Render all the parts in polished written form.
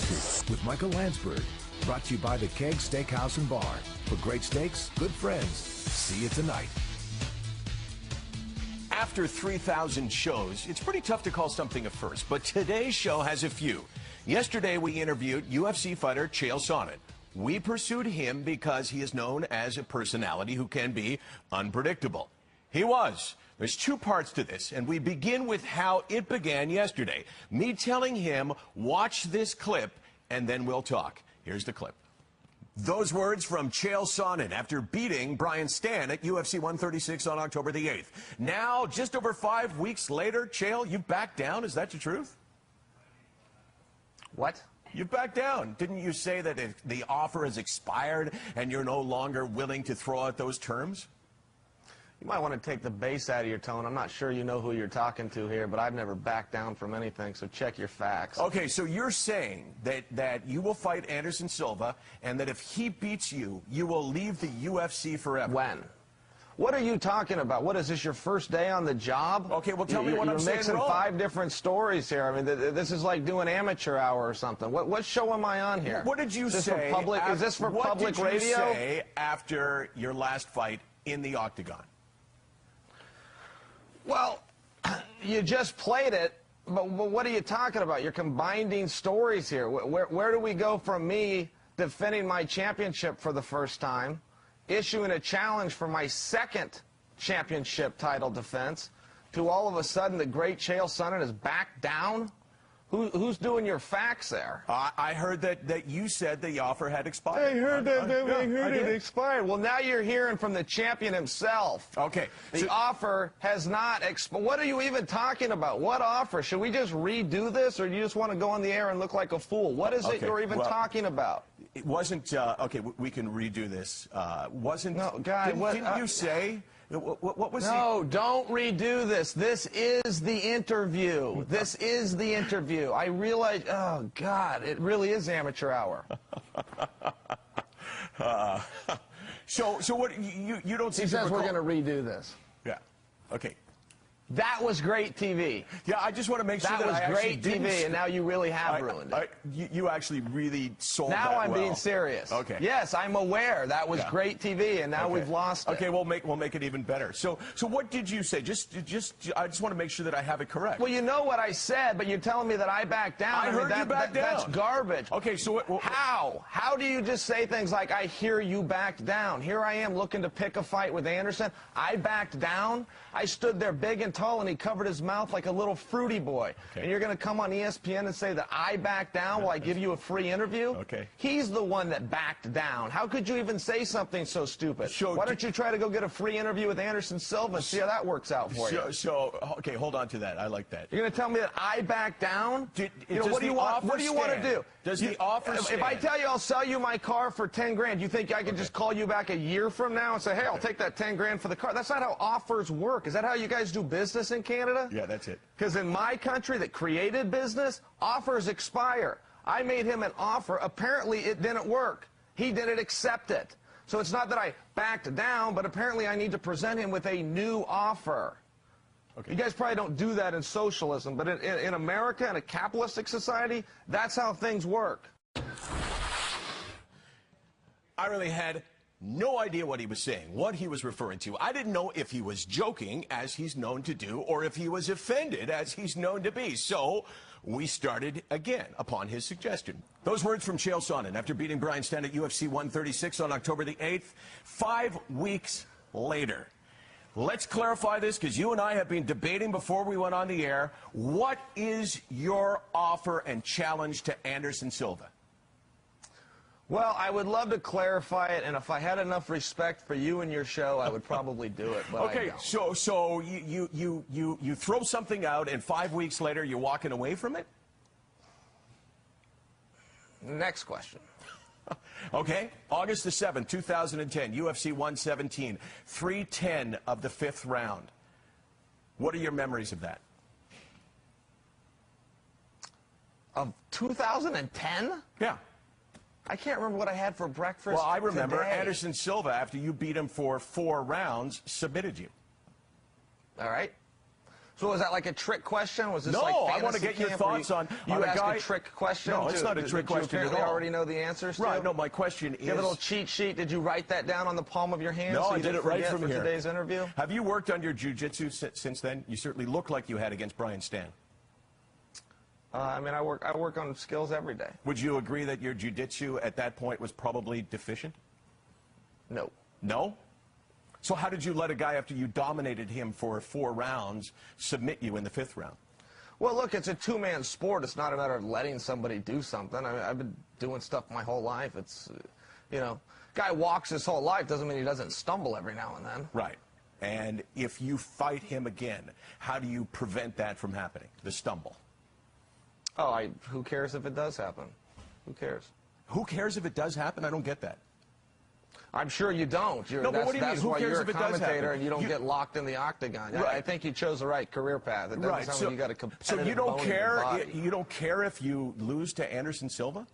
Unfiltered with Michael Landsberg. Brought to you by the Keg Steakhouse and Bar. For great steaks, good friends. See you tonight. After 3,000 shows, it's pretty tough to call something a first, but today's show has a few. Yesterday, we interviewed UFC fighter Chael Sonnen. We pursued him because he is known as a personality who can be unpredictable. He was. There's two parts to this, and we begin with how it began yesterday. Me telling him, watch this clip, and then we'll talk. Here's the clip. Those words from Chael Sonnen after beating Brian Stann at UFC 136 on October the 8th. Now, just over 5 weeks later, Chael, you backed down. Is that the truth? What? You backed down. Didn't you say that if the offer has expired and you're no longer willing to throw out those terms? You might want to take the bass out of your tone. I'm not sure you know who you're talking to here, but I've never backed down from anything, so check your facts. Okay, so you're saying that you will fight Anderson Silva, and that if he beats you, you will leave the UFC forever. When? What are you talking about? What, is this your first day on the job? Okay, well, tell me what I'm saying You're mixing wrong. 5 different stories here. I mean, this is like doing amateur hour or something. What show am I on here? What did you say? Is this for public radio? What did you say after your last fight in the octagon? Well, you just played it, but what are you talking about? You're combining stories here. Where do we go from me defending my championship for the first time, issuing a challenge for my second championship title defense, to all of a sudden the great Chael Sonnen is back down? Who's doing your facts there? I heard that you said the offer had expired. I heard it expired. Well, now you're hearing from the champion himself. Okay. The offer has not expired. What are you even talking about? What offer? Should we just redo this, or do you just want to go on the air and look like a fool? What is it you're even talking about? It wasn't, okay, we can redo this. No, God, didn't you say... What was No, don't redo this. This is the interview. This is the interview. I realize, oh, God, it really is amateur hour. So what, you don't see... He says we're going to redo this. Yeah, okay. That was great TV. Yeah, I just want to make sure that was great TV, and now you really have ruined it. You actually really sold now that I'm well. being serious. Okay. Yes, I'm aware that was great TV, and now we've lost it. Okay, we'll make it even better. So what did you say? I just want to make sure that I have it correct. Well, you know what I said, but you're telling me that I backed down. I heard you backed down. That's garbage. Okay, so how? How do you just say things like, I hear you backed down? Here I am looking to pick a fight with Anderson. I backed down. I stood there big and tall, and he covered his mouth like a little fruity boy. Okay. And you're going to come on ESPN and say that I backed down while I give you a free interview? Okay. He's the one that backed down. How could you even say something so stupid? Why don't you try to go get a free interview with Anderson Silva and see how that works out for you? Okay, hold on to that. I like that. You're going to tell me that I backed down? What do you want to do? Does the offer stand? If I tell you I'll sell you my car for 10 grand, you think I can just call you back a year from now and say, hey, I'll take that 10 grand for the car? That's not how offers work. Is that how you guys do business in Canada? Yeah, that's it. Because in my country that created business, offers expire. I made him an offer. Apparently, it didn't work. He didn't accept it. So it's not that I backed down, but apparently I need to present him with a new offer. Okay. You guys probably don't do that in socialism, but in America, in a capitalistic society, that's how things work. I really had no idea what he was saying, what he was referring to. I didn't know if he was joking, as he's known to do, or if he was offended, as he's known to be. So we started again upon his suggestion. Those words from Chael Sonnen after beating Brian Stann at UFC 136 on October the 8th, 5 weeks later. Let's clarify this, because you and I have been debating before we went on the air. What is your offer and challenge to Anderson Silva? Well, I would love to clarify it, and if I had enough respect for you and your show, I would probably do it, but okay, I don't. so you throw something out, and 5 weeks later you're walking away from it? Next question. Okay, August the 7th, 2010, UFC 117, 3:10 of the 5th round. What are your memories of that? Of 2010? Yeah. I can't remember what I had for breakfast. Well, I remember today. Anderson Silva, after you beat him for 4 rounds, submitted you. All right. So was that like a trick question? Was this No, like I want to fantasy get your camp where thoughts on you a ask guy. a trick question? No, it's not a trick question at You all. already know the answers to? Right. No, my question is. You have a little cheat sheet. Did you write that down on the palm of your hand? No, so I you did didn't it right forget from for here. Today's interview. Have you worked on your jiu-jitsu since then? You certainly look like you had against Brian Stan. I mean, I work on skills every day. Would you agree that your jiu-jitsu at that point was probably deficient? No. No? So how did you let a guy, after you dominated him for 4 rounds, submit you in the 5th round? Well, look, it's a two-man sport. It's not a matter of letting somebody do something. I mean, I've been doing stuff my whole life. It's, you know, guy walks his whole life doesn't mean he doesn't stumble every now and then. Right. And if you fight him again, how do you prevent that from happening, the stumble? Oh, who cares if it does happen? Who cares? Who cares if it does happen? I don't get that. I'm sure you don't. No, but what do you mean? That's Who why cares you're if a it does commentator happen? and you don't get locked in the octagon. Right. I think you chose the right career path. It doesn't Right. sound So like you got a competitive you don't bone in your care. body. You don't care if you lose to Anderson Silva?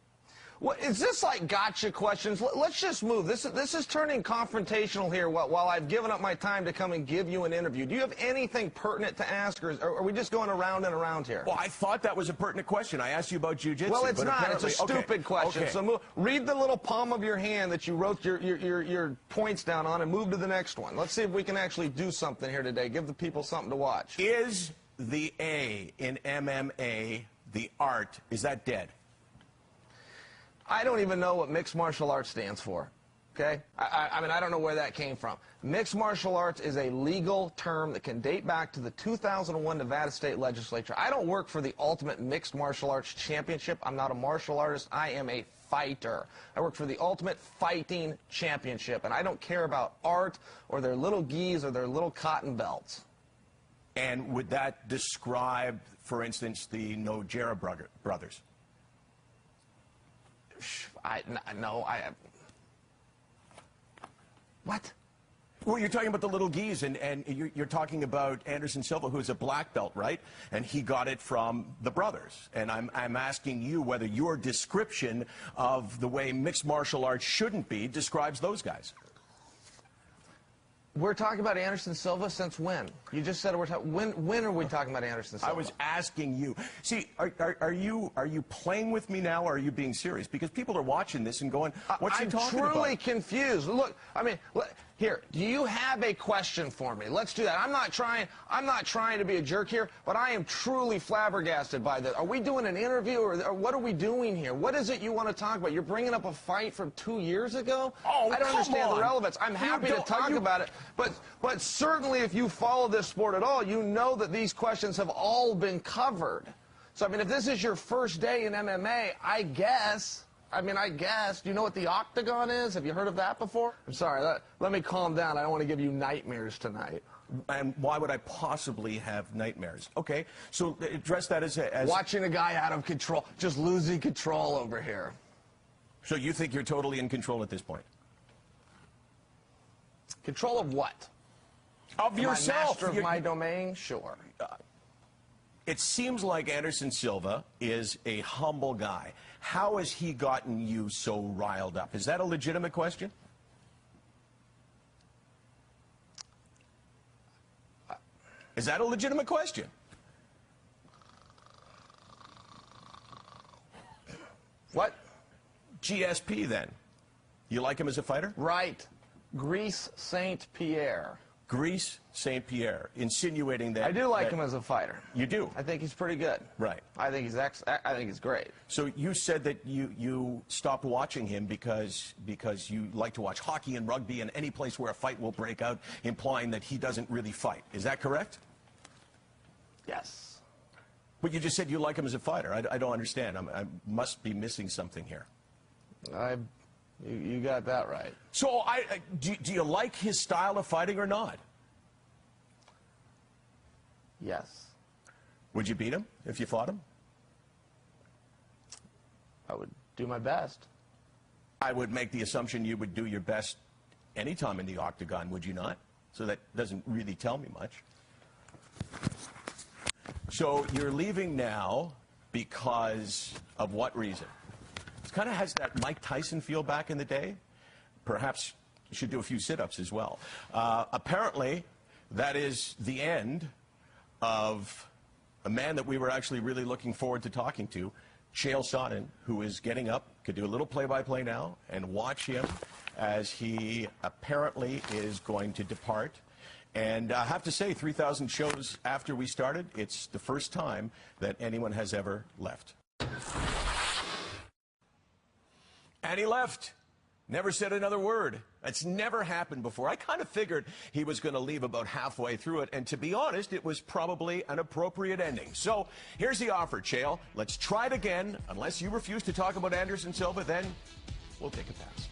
Well, is this like gotcha questions? Let's just move. This is turning confrontational here while I've given up my time to come and give you an interview. Do you have anything pertinent to ask, or are we just going around and around here? Well, I thought that was a pertinent question. I asked you about jiu-jitsu. Well, it's but not. It's a apparently- stupid question. Okay. So read the little palm of your hand that you wrote your points down on and move to the next one. Let's see if we can actually do something here today. Give the people something to watch. Is the A in MMA, the art, is that dead? I don't even know what mixed martial arts stands for, okay? I mean, I don't know where that came from. Mixed martial arts is a legal term that can date back to the 2001 Nevada State Legislature. I don't work for the Ultimate Mixed Martial Arts Championship. I'm not a martial artist. I am a fighter. I work for the Ultimate Fighting Championship, and I don't care about art or their little gis or their little cotton belts. And would that describe, for instance, the Nojera brothers? What? Well, you're talking about the little gis, and you're talking about Anderson Silva, who is a black belt, right? And he got it from the brothers. And I'm asking you whether your description of the way mixed martial arts shouldn't be describes those guys. We're talking about Anderson Silva since when? You just said we're talking. When are we talking about Anderson Silva? I was asking you. See, are you playing with me now, or are you being serious? Because people are watching this and going, "What's he talking about?" I'm truly confused. Look, I mean, here. Do you have a question for me? Let's do that. I'm not trying to be a jerk here, but I am truly flabbergasted by this. Are we doing an interview, or what are we doing here? What is it you want to talk about? You're bringing up a fight from 2 years ago? Oh, I don't come understand on. the relevance. I'm happy to talk about it, but certainly if you follow this sport at all, you know that these questions have all been covered. So, I mean, if this is your first day in MMA, I guess. Do you know what the octagon is? Have you heard of that before? I'm sorry, let me calm down. I don't want to give you nightmares tonight. And why would I possibly have nightmares? Okay, so address that as watching a guy out of control, just losing control over here. So you think you're totally in control at this point? Control of what? Of yourself. Master of my domain? Sure. It seems like Anderson Silva is a humble guy. How has he gotten you so riled up? Is that a legitimate question? Is that a legitimate question? What? GSP, then. You like him as a fighter? Right. Greece St. Pierre. Greece St. Pierre, insinuating that... I do like him as a fighter. You do? I think he's pretty good. Right. I think he's great. So you said that you stopped watching him because you like to watch hockey and rugby and any place where a fight will break out, implying that he doesn't really fight. Is that correct? Yes. But you just said you like him as a fighter. I don't understand. I must be missing something here. You got that right. So do you like his style of fighting or not? Yes. Would you beat him if you fought him? I would do my best. I would make the assumption you would do your best anytime in the octagon, would you not? So that doesn't really tell me much. So you're leaving now because of what reason? It kind of has that Mike Tyson feel back in the day. Perhaps you should do a few sit-ups as well. Apparently, that is the end of a man that we were actually really looking forward to talking to, Chael Sonnen, who is getting up, could do a little play-by-play now, and watch him as he apparently is going to depart. And I have to say, 3,000 shows after we started, it's the first time that anyone has ever left. And he left. Never said another word. That's never happened before. I kind of figured he was going to leave about halfway through it, and to be honest, it was probably an appropriate ending. So here's the offer, Chael. Let's try it again. Unless you refuse to talk about Anderson Silva, then we'll take a pass.